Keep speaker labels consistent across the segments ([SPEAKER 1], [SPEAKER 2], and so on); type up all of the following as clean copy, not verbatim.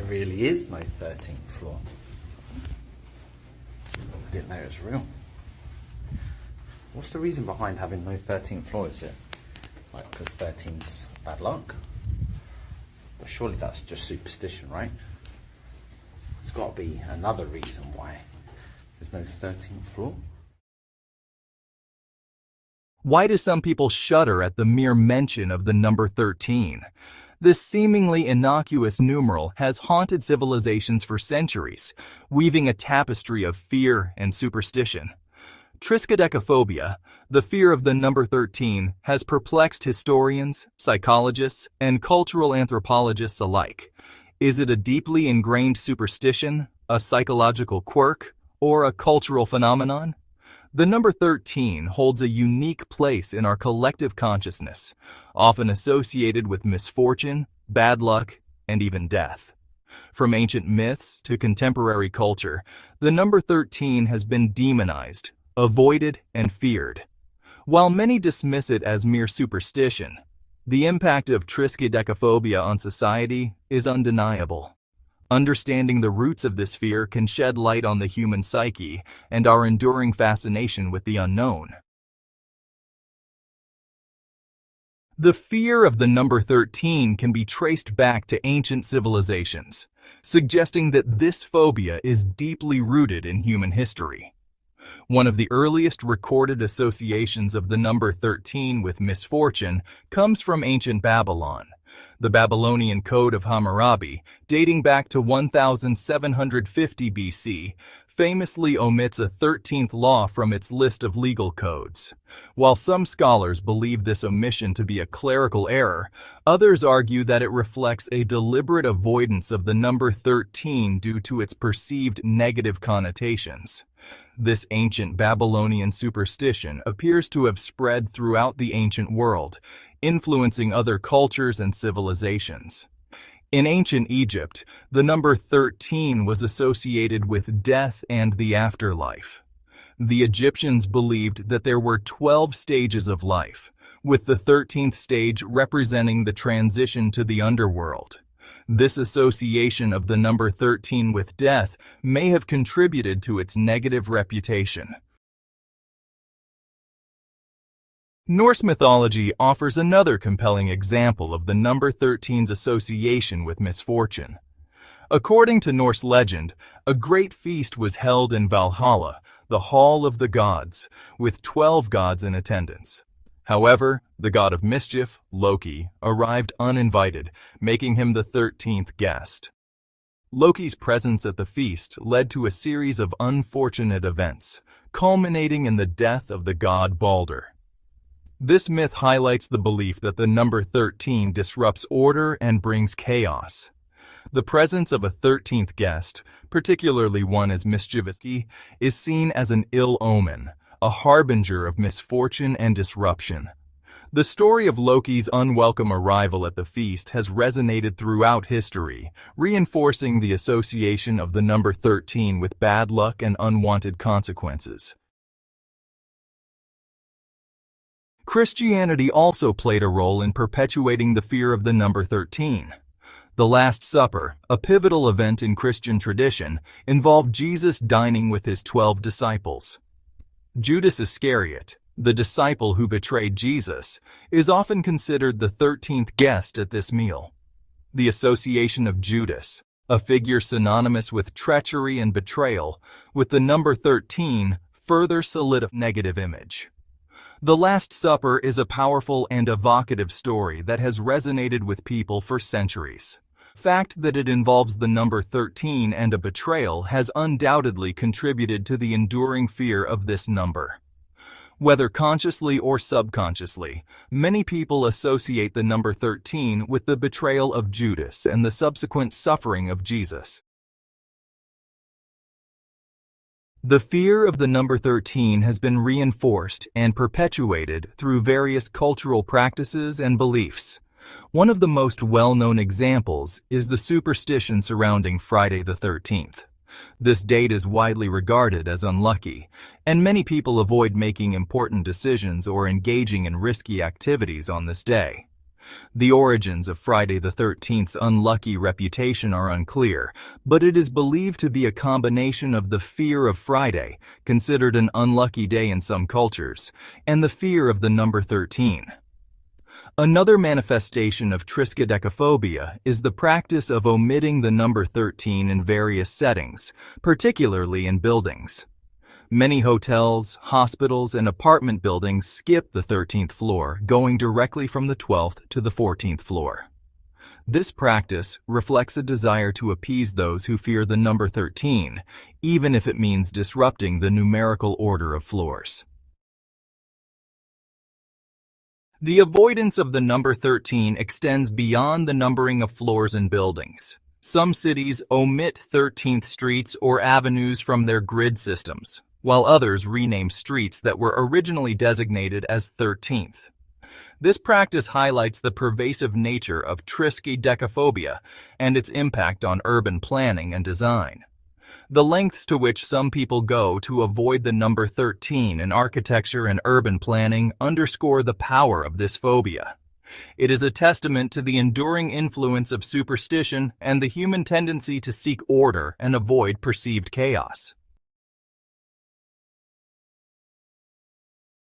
[SPEAKER 1] really is no 13th floor. I didn't know it was real. What's the reason behind having no 13th floor? Is it like because 13's bad luck? But surely that's just superstition, right? There's got to be another reason why there's no 13th floor.
[SPEAKER 2] Why do some people shudder at the mere mention of the number 13? This seemingly innocuous numeral has haunted civilizations for centuries, weaving a tapestry of fear and superstition. Triskaidekaphobia, the fear of the number 13, has perplexed historians, psychologists, and cultural anthropologists alike. Is it a deeply ingrained superstition, a psychological quirk, or a cultural phenomenon? The number 13 holds a unique place in our collective consciousness, often associated with misfortune, bad luck, and even death. From ancient myths to contemporary culture, the number 13 has been demonized, avoided, and feared. While many dismiss it as mere superstition, the impact of Triskaidekaphobia on society is undeniable. Understanding the roots of this fear can shed light on the human psyche and our enduring fascination with the unknown. The fear of the number 13 can be traced back to ancient civilizations, suggesting that this phobia is deeply rooted in human history. One of the earliest recorded associations of the number 13 with misfortune comes from ancient Babylon. The Babylonian Code of Hammurabi, dating back to 1750 BC, famously omits a 13th law from its list of legal codes. While some scholars believe this omission to be a clerical error, others argue that it reflects a deliberate avoidance of the number 13 due to its perceived negative connotations. This ancient Babylonian superstition appears to have spread throughout the ancient world, influencing other cultures and civilizations. In ancient Egypt, the number 13 was associated with death and the afterlife. The Egyptians believed that there were 12 stages of life, with the 13th stage representing the transition to the underworld. This association of the number 13 with death may have contributed to its negative reputation. Norse mythology offers another compelling example of the number 13's association with misfortune. According to Norse legend, a great feast was held in Valhalla, the Hall of the Gods, with 12 gods in attendance. However, the god of mischief, Loki, arrived uninvited, making him the 13th guest. Loki's presence at the feast led to a series of unfortunate events, culminating in the death of the god Balder. This myth highlights the belief that the number 13 disrupts order and brings chaos. The presence of a 13th guest, particularly one as mischievous, is seen as an ill omen, a harbinger of misfortune and disruption. The story of Loki's unwelcome arrival at the feast has resonated throughout history, reinforcing the association of the number 13 with bad luck and unwanted consequences. Christianity also played a role in perpetuating the fear of the number 13. The Last Supper, a pivotal event in Christian tradition, involved Jesus dining with his 12 disciples. Judas Iscariot, the disciple who betrayed Jesus, is often considered the 13th guest at this meal. The association of Judas, a figure synonymous with treachery and betrayal, with the number 13 further solidifies a negative image. The Last Supper is a powerful and evocative story that has resonated with people for centuries. The fact that it involves the number 13 and a betrayal has undoubtedly contributed to the enduring fear of this number. Whether consciously or subconsciously, many people associate the number 13 with the betrayal of Judas and the subsequent suffering of Jesus. The fear of the number 13 has been reinforced and perpetuated through various cultural practices and beliefs. One of the most well-known examples is the superstition surrounding Friday the 13th. This date is widely regarded as unlucky, and many people avoid making important decisions or engaging in risky activities on this day. The origins of Friday the 13th's unlucky reputation are unclear, but it is believed to be a combination of the fear of Friday, considered an unlucky day in some cultures, and the fear of the number 13. Another manifestation of Triskaidekaphobia is the practice of omitting the number 13 in various settings, particularly in buildings. Many hotels, hospitals, and apartment buildings skip the 13th floor, going directly from the 12th to the 14th floor. This practice reflects a desire to appease those who fear the number 13, even if it means disrupting the numerical order of floors. The avoidance of the number 13 extends beyond the numbering of floors in buildings. Some cities omit 13th streets or avenues from their grid systems, while others rename streets that were originally designated as 13th. This practice highlights the pervasive nature of Triskaidekaphobia and its impact on urban planning and design. The lengths to which some people go to avoid the number 13 in architecture and urban planning underscore the power of this phobia. It is a testament to the enduring influence of superstition and the human tendency to seek order and avoid perceived chaos.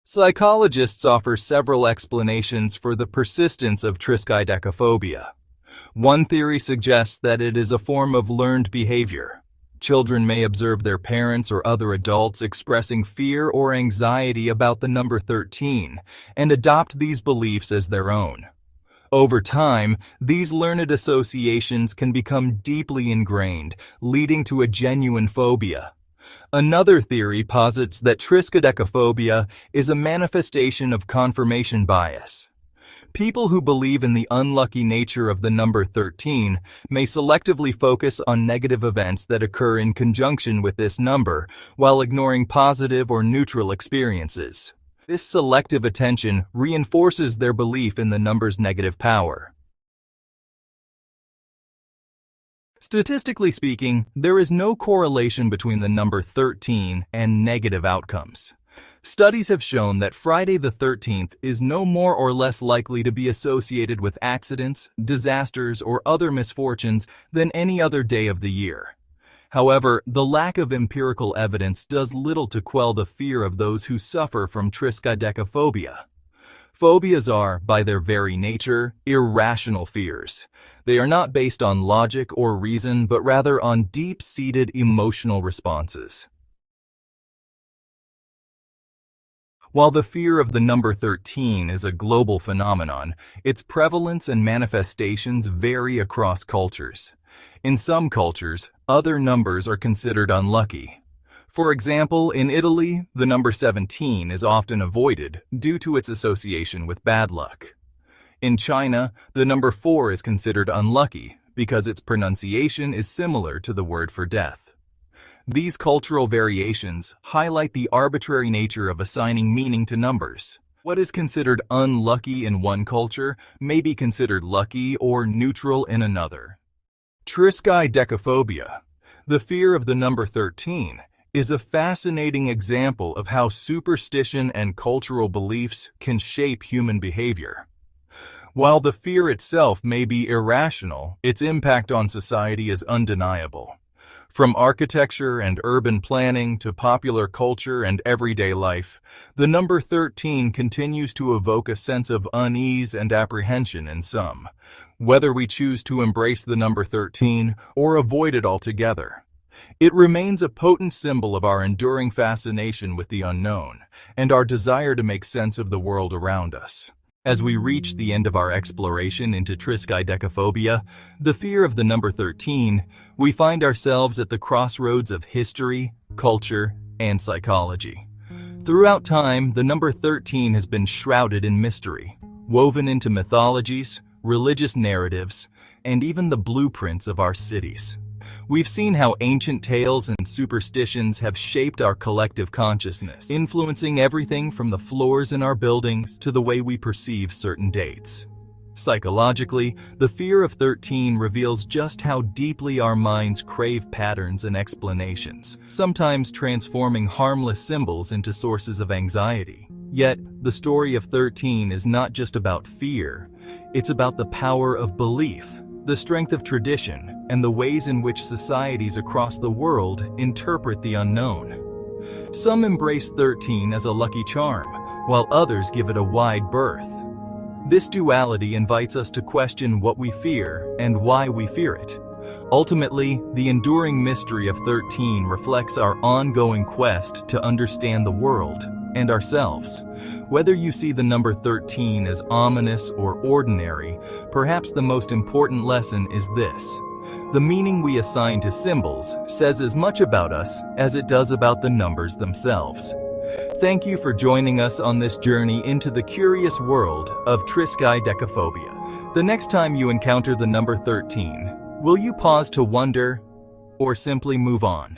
[SPEAKER 2] Psychologists offer several explanations for the persistence of Triskaidekaphobia. One theory suggests that it is a form of learned behavior. Children may observe their parents or other adults expressing fear or anxiety about the number 13 and adopt these beliefs as their own. Over time, these learned associations can become deeply ingrained, leading to a genuine phobia. Another theory posits that Triskaidekaphobia is a manifestation of confirmation bias. People who believe in the unlucky nature of the number 13 may selectively focus on negative events that occur in conjunction with this number, while ignoring positive or neutral experiences. This selective attention reinforces their belief in the number's negative power. Statistically speaking, there is no correlation between the number 13 and negative outcomes. Studies have shown that Friday the 13th is no more or less likely to be associated with accidents, disasters, or other misfortunes than any other day of the year. However, the lack of empirical evidence does little to quell the fear of those who suffer from Triskaidekaphobia. Phobias are, by their very nature, irrational fears. They are not based on logic or reason, but rather on deep-seated emotional responses. While the fear of the number 13 is a global phenomenon, its prevalence and manifestations vary across cultures. In some cultures, other numbers are considered unlucky. For example, in Italy, the number 17 is often avoided due to its association with bad luck. In China, the number 4 is considered unlucky because its pronunciation is similar to the word for death. These cultural variations highlight the arbitrary nature of assigning meaning to numbers. What is considered unlucky in one culture may be considered lucky or neutral in another. Triskaidekaphobia, the fear of the number 13, is a fascinating example of how superstition and cultural beliefs can shape human behavior. While the fear itself may be irrational, its impact on society is undeniable. From architecture and urban planning to popular culture and everyday life, the number 13 continues to evoke a sense of unease and apprehension in some, whether we choose to embrace the number 13 or avoid it altogether. It remains a potent symbol of our enduring fascination with the unknown and our desire to make sense of the world around us. As we reach the end of our exploration into Triskaidekaphobia, the fear of the number 13, we find ourselves at the crossroads of history, culture, and psychology. Throughout time, the number 13 has been shrouded in mystery, woven into mythologies, religious narratives, and even the blueprints of our cities. We've seen how ancient tales and superstitions have shaped our collective consciousness, influencing everything from the floors in our buildings to the way we perceive certain dates. Psychologically, the fear of 13 reveals just how deeply our minds crave patterns and explanations, sometimes transforming harmless symbols into sources of anxiety. Yet, the story of 13 is not just about fear. It's about the power of belief, the strength of tradition, and the ways in which societies across the world interpret the unknown. Some embrace 13 as a lucky charm, while others give it a wide berth. This duality invites us to question what we fear and why we fear it. Ultimately, the enduring mystery of 13 reflects our ongoing quest to understand the world and ourselves. Whether you see the number 13 as ominous or ordinary, perhaps the most important lesson is this: the meaning we assign to symbols says as much about us as it does about the numbers themselves. Thank you for joining us on this journey into the curious world of Triskaidekaphobia. The next time you encounter the number 13, will you pause to wonder or simply move on?